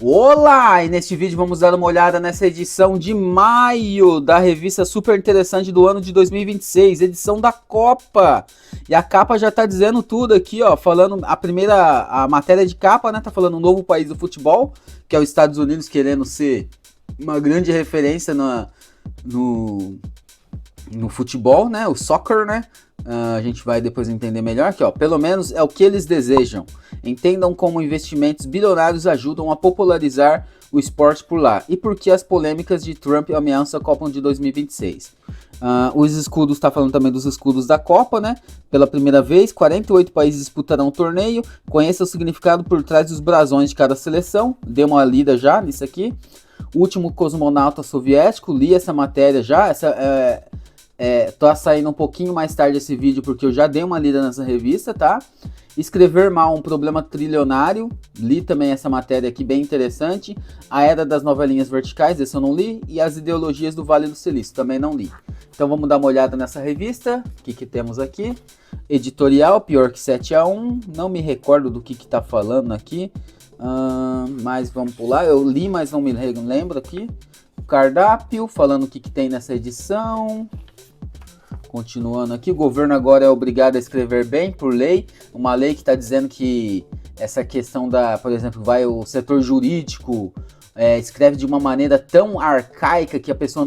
Olá! E neste vídeo vamos dar uma olhada nessa edição de maio da revista super interessante do ano de 2026, edição da Copa. E a capa já tá dizendo tudo aqui, ó, falando a matéria de capa, né, tá falando um novo país do futebol, que é os Estados Unidos querendo ser uma grande referência no, no futebol, né, o soccer, né. A gente vai depois entender melhor aqui, ó. Pelo menos é o que eles desejam. Entendam como investimentos bilionários ajudam a popularizar o esporte por lá e por que as polêmicas de Trump ameaçam a Copa de 2026. Os escudos, tá falando também dos escudos da Copa, né? Pela primeira vez, 48 países disputarão o torneio. Conheça o significado por trás dos brasões de cada seleção. Dê uma lida já nisso aqui. O último cosmonauta soviético, li essa matéria já. Tô saindo um pouquinho mais tarde esse vídeo porque eu já dei uma lida nessa revista, tá? Escrever mal, um problema trilionário. Li também essa matéria aqui, bem interessante. A Era das Novelinhas Verticais, esse eu não li. E As Ideologias do Vale do Silício, também não li. Então vamos dar uma olhada nessa revista. O que temos aqui? Editorial, pior que 7-1. Não me recordo do que tá falando aqui. Mas vamos pular. Eu li, mas não me lembro aqui. O cardápio, falando o que tem nessa edição. Continuando aqui, o governo agora é obrigado a escrever bem por lei, uma lei que está dizendo que essa questão por exemplo, o setor jurídico escreve de uma maneira tão arcaica que a pessoa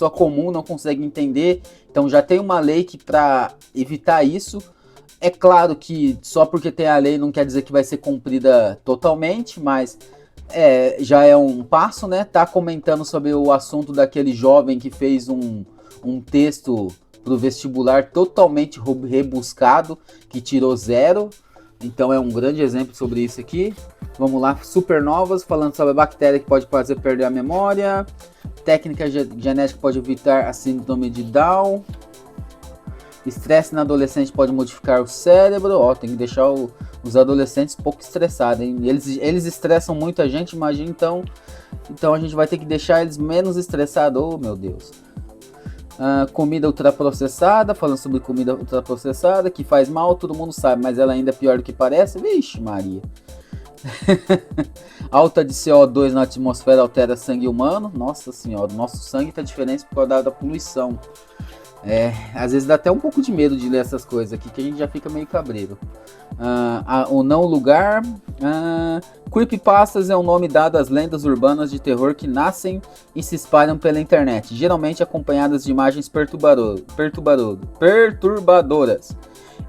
comum não consegue entender. Então já tem uma lei que para evitar isso, é claro que só porque tem a lei não quer dizer que vai ser cumprida totalmente, mas já é um passo, né? Tá comentando sobre o assunto daquele jovem que fez um texto pro vestibular totalmente rebuscado, que tirou 0. Então é um grande exemplo sobre isso aqui. Vamos lá, supernovas, falando sobre a bactéria que pode fazer perder a memória. Técnica genética pode evitar a síndrome de Down. Estresse na adolescente pode modificar o cérebro. Ó, tem que deixar os adolescentes um pouco estressados, hein? Eles estressam muito a gente, imagina, então a gente vai ter que deixar eles menos estressados. Oh, meu Deus. Comida ultraprocessada, falando sobre comida ultraprocessada, que faz mal, todo mundo sabe, mas ela ainda é pior do que parece. Vixe Maria. Alta de CO2 na atmosfera altera sangue humano. Nossa senhora, nosso sangue tá diferente por causa da poluição. Às vezes dá até um pouco de medo de ler essas coisas aqui, que a gente já fica meio cabreiro. O não lugar. Creepypastas é um nome dado às lendas urbanas de terror que nascem e se espalham pela internet, geralmente acompanhadas de imagens perturbadoras.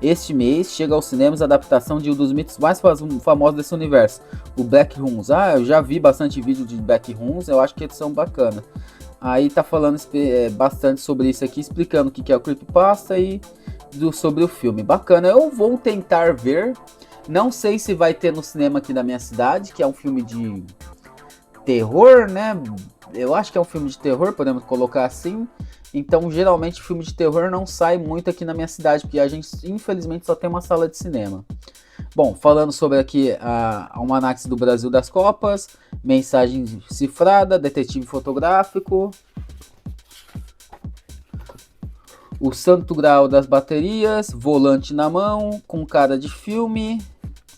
Este mês chega aos cinemas a adaptação de um dos mitos mais famosos desse universo, o Backrooms. Eu já vi bastante vídeo de Backrooms, eu acho que eles são bacanas. Aí tá falando bastante sobre isso aqui, explicando o que é o Creepypasta e sobre o filme. Bacana, eu vou tentar ver. Não sei se vai ter no cinema aqui da minha cidade, que é um filme de terror, né? Eu acho que é um filme de terror, podemos colocar assim. Então, geralmente, filme de terror não sai muito aqui na minha cidade, porque a gente, infelizmente, só tem uma sala de cinema. Bom, falando sobre aqui a Almanacs do Brasil das Copas, mensagem cifrada, detetive fotográfico, o santo grau das baterias, volante na mão, com cara de filme,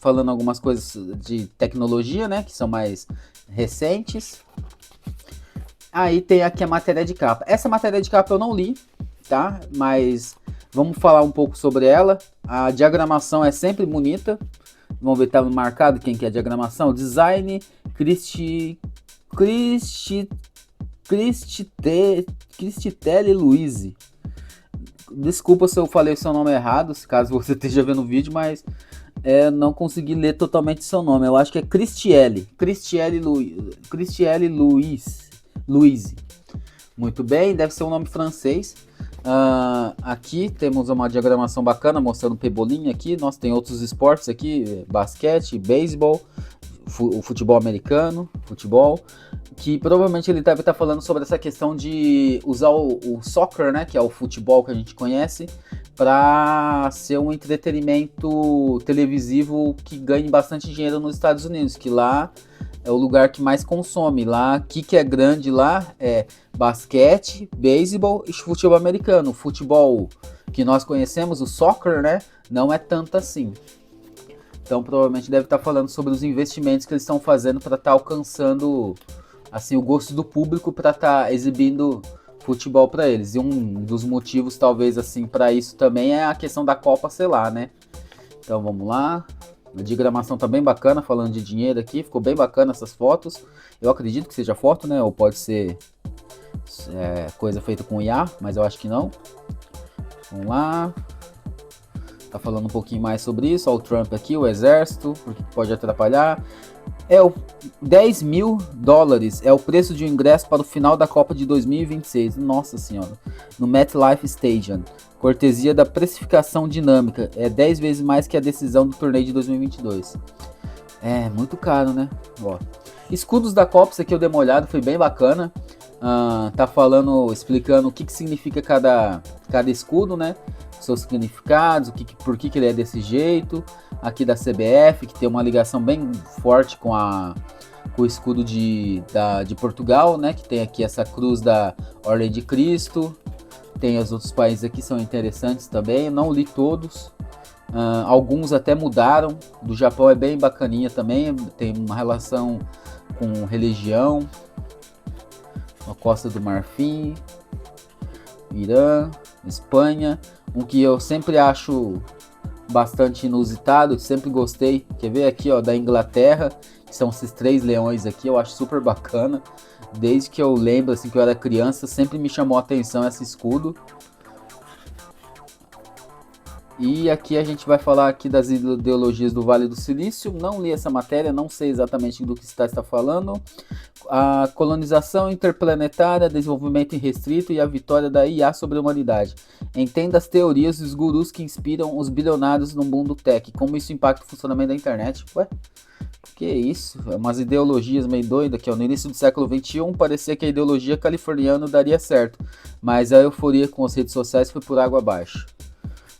falando algumas coisas de tecnologia, né, que são mais recentes. Aí tem aqui a matéria de capa. Essa matéria de capa eu não li, tá? Mas vamos falar um pouco sobre ela. A diagramação é sempre bonita. Vamos ver se tá marcado quem que é a diagramação. Design Cristitelli Luizzi. Desculpa se eu falei o seu nome errado, caso você esteja vendo o vídeo, mas não consegui ler totalmente seu nome. Eu acho que é Cristielli Luizzi. Muito bem, deve ser um nome francês. Aqui temos uma diagramação bacana mostrando o Pebolinha aqui. Nossa, tem outros esportes aqui, basquete, beisebol, o futebol americano, que provavelmente ele deve estar falando sobre essa questão de usar o soccer, né, que é o futebol que a gente conhece, para ser um entretenimento televisivo que ganhe bastante dinheiro nos Estados Unidos, que lá é o lugar que mais consome. Lá, o que é grande lá é basquete, beisebol e futebol americano. O futebol que nós conhecemos, o soccer, né, não é tanto assim. Então provavelmente deve estar falando sobre os investimentos que eles estão fazendo para estar alcançando assim o gosto do público, para estar exibindo futebol para eles. E um dos motivos talvez assim para isso também é a questão da Copa, sei lá, né? Então vamos lá. A diagramação tá bem bacana, falando de dinheiro aqui, ficou bem bacana essas fotos. Eu acredito que seja foto, né? Ou pode ser coisa feita com IA, mas eu acho que não. Vamos lá. Tá falando um pouquinho mais sobre isso. Olha o Trump aqui, o exército, porque pode atrapalhar. O 10 mil dólares é o preço de um ingresso para o final da Copa de 2026. Nossa senhora. No MetLife Stadium. Cortesia da precificação dinâmica. É 10 vezes mais que a decisão do torneio de 2022. É, muito caro, né? Ó. Escudos da Copa, isso aqui eu dei uma olhada, foi bem bacana. Tá falando, explicando o que significa cada escudo, né? Seus significados, por que ele é desse jeito. Aqui da CBF, que tem uma ligação bem forte com o escudo de Portugal, né? Que tem aqui essa cruz da Ordem de Cristo. Tem os outros países aqui, são interessantes também. Eu não li todos. Alguns até mudaram. Do Japão é bem bacaninha também. Tem uma relação com religião. A Costa do Marfim, Irã, Espanha. Um que eu sempre acho bastante inusitado, sempre gostei. Quer ver aqui, ó, da Inglaterra, que são esses 3 leões aqui, eu acho super bacana. Desde que eu lembro, assim, que eu era criança, sempre me chamou a atenção esse escudo. E aqui a gente vai falar aqui das ideologias do Vale do Silício. Não li essa matéria, não sei exatamente do que está falando. A colonização interplanetária, desenvolvimento irrestrito e a vitória da IA sobre a humanidade. Entenda as teorias e os gurus que inspiram os bilionários no mundo tech. Como isso impacta o funcionamento da internet. Ué? Que isso? É umas ideologias meio doidas aqui, ó. No início do século XXI parecia que a ideologia californiana daria certo, mas a euforia com as redes sociais foi por água abaixo.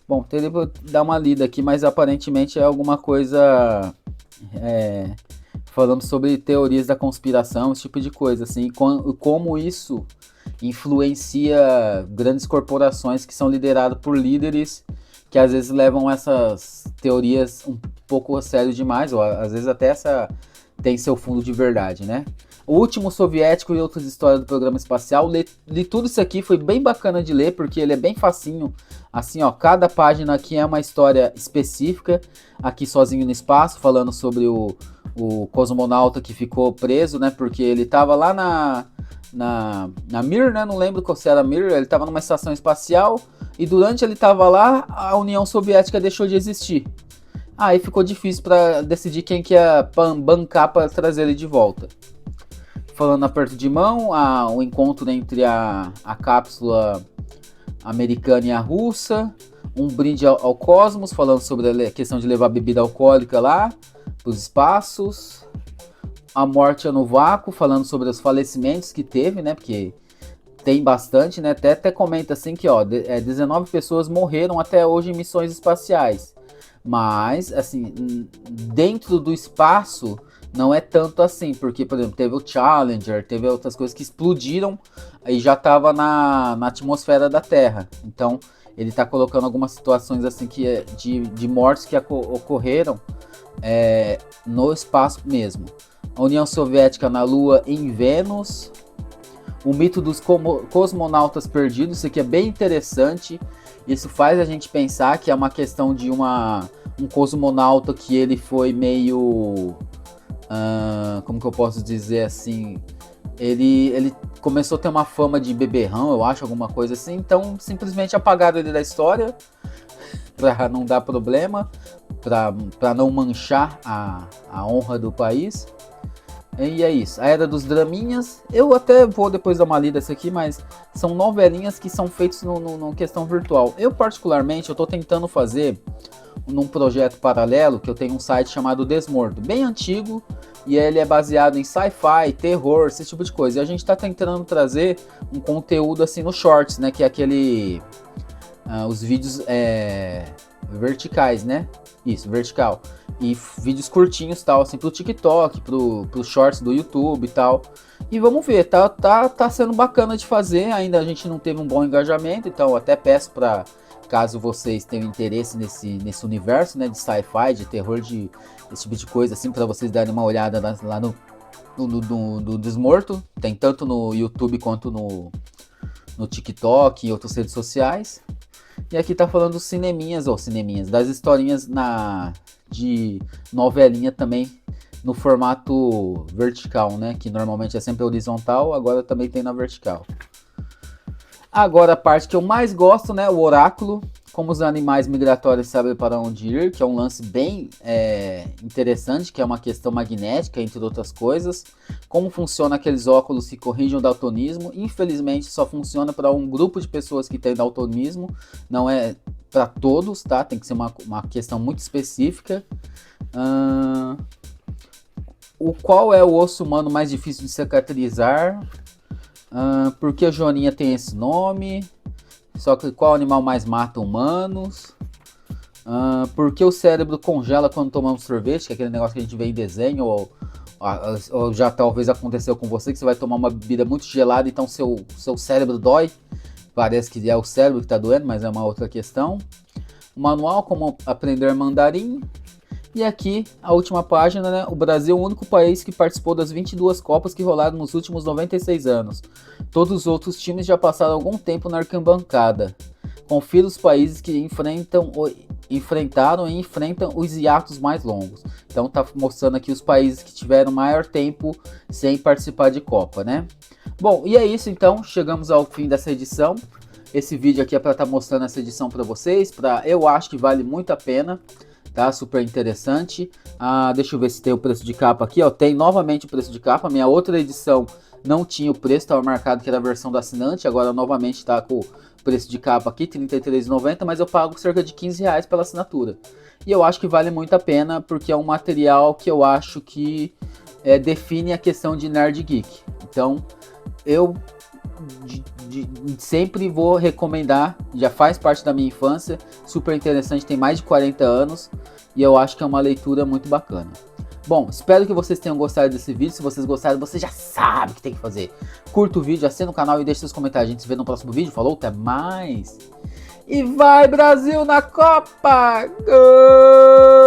Bom, teria que dar uma lida aqui, mas aparentemente é alguma coisa falando sobre teorias da conspiração, esse tipo de coisa, assim, como isso influencia grandes corporações que são lideradas por líderes que às vezes levam essas teorias um pouco a sério demais, ou às vezes até tem seu fundo de verdade, né? O Último Soviético e Outras Histórias do Programa Espacial, li tudo isso aqui, foi bem bacana de ler, porque ele é bem facinho, assim, ó, cada página aqui é uma história específica, aqui sozinho no espaço, falando sobre o cosmonauta que ficou preso, né, porque ele tava lá na Mir, né, não lembro qual se era a Mir, ele tava numa estação espacial, e durante ele tava lá, a União Soviética deixou de existir. Aí ficou difícil para decidir quem que ia bancar para trazer ele de volta. Falando aperto de mão, o encontro entre a cápsula americana e a russa, um brinde ao cosmos, falando sobre a questão de levar bebida alcoólica lá para os espaços, a morte no vácuo, falando sobre os falecimentos que teve, né, porque tem bastante, né, até comenta assim que, ó, 19 pessoas morreram até hoje em missões espaciais, mas, assim, dentro do espaço não é tanto assim, porque, por exemplo, teve o Challenger, teve outras coisas que explodiram e já estava na atmosfera da Terra. Então, ele está colocando algumas situações assim de mortes que ocorreram no espaço mesmo. A União Soviética na Lua e em Vênus. O mito dos cosmonautas perdidos, isso aqui é bem interessante. Isso faz a gente pensar que é uma questão de um cosmonauta que ele foi meio... como que eu posso dizer assim, ele começou a ter uma fama de beberrão, eu acho, alguma coisa assim, então simplesmente apagaram ele da história para não dar problema, para não manchar a honra do país. E é isso, a Era dos Draminhas, eu até vou depois dar uma lida essa aqui, mas são novelinhas que são feitas no questão virtual. Eu particularmente, eu tô tentando fazer num projeto paralelo, que eu tenho um site chamado Desmorto, bem antigo, e ele é baseado em sci-fi, terror, esse tipo de coisa. E a gente tá tentando trazer um conteúdo assim no Shorts, né, que é aquele... os vídeos verticais, né? Isso, vertical. E vídeos curtinhos, tal, assim, pro TikTok, pro Shorts do YouTube e tal. E vamos ver, tá sendo bacana de fazer, ainda a gente não teve um bom engajamento, então até peço para caso vocês tenham interesse nesse universo, né, de sci-fi, de terror, esse tipo de coisa, assim, para vocês darem uma olhada lá no Desmorto. Tem tanto no YouTube quanto no TikTok e outras redes sociais. E aqui tá falando dos cineminhas, das historinhas de novelinha também, no formato vertical, né? Que normalmente é sempre horizontal, agora também tem na vertical. Agora a parte que eu mais gosto, né? O oráculo. Como os animais migratórios sabem para onde ir, que é um lance bem interessante, que é uma questão magnética, entre outras coisas. Como funciona aqueles óculos que corrigem o daltonismo. Infelizmente só funciona para um grupo de pessoas que tem daltonismo, não é para todos, tá? Tem que ser uma questão muito específica. Qual é o osso humano mais difícil de cicatrizar? Por que a Joaninha tem esse nome? Só que qual animal mais mata humanos? Por que o cérebro congela quando tomamos sorvete? Que é aquele negócio que a gente vê em desenho, ou já talvez aconteceu com você, que você vai tomar uma bebida muito gelada, então seu cérebro dói. Parece que é o cérebro que está doendo, mas é uma outra questão. O manual, como aprender mandarim. E aqui, a última página, né? O Brasil é o único país que participou das 22 Copas que rolaram nos últimos 96 anos. Todos os outros times já passaram algum tempo na arquibancada. Confira os países que enfrentaram e enfrentam os hiatos mais longos. Então tá mostrando aqui os países que tiveram maior tempo sem participar de Copa, né? Bom, e é isso então, chegamos ao fim dessa edição. Esse vídeo aqui é para estar mostrando essa edição para vocês, eu acho que vale muito a pena. Tá, super interessante. Deixa eu ver se tem o preço de capa aqui, ó. Tem novamente o preço de capa. Minha outra edição não tinha o preço, estava marcado que era a versão do assinante. Agora novamente está com o preço de capa aqui, R$ 33,90, mas eu pago cerca de R$ 15 pela assinatura. E eu acho que vale muito a pena, porque é um material que eu acho que define a questão de nerd geek. Então, eu sempre vou recomendar, já faz parte da minha infância, super interessante, tem mais de 40 anos e eu acho que é uma leitura muito bacana. Bom, espero que vocês tenham gostado desse vídeo. Se vocês gostaram, você já sabe o que tem que fazer. Curta o vídeo, assina o canal e deixe seus comentários. A gente se vê no próximo vídeo. Falou, até mais! E vai Brasil na Copa! Gol!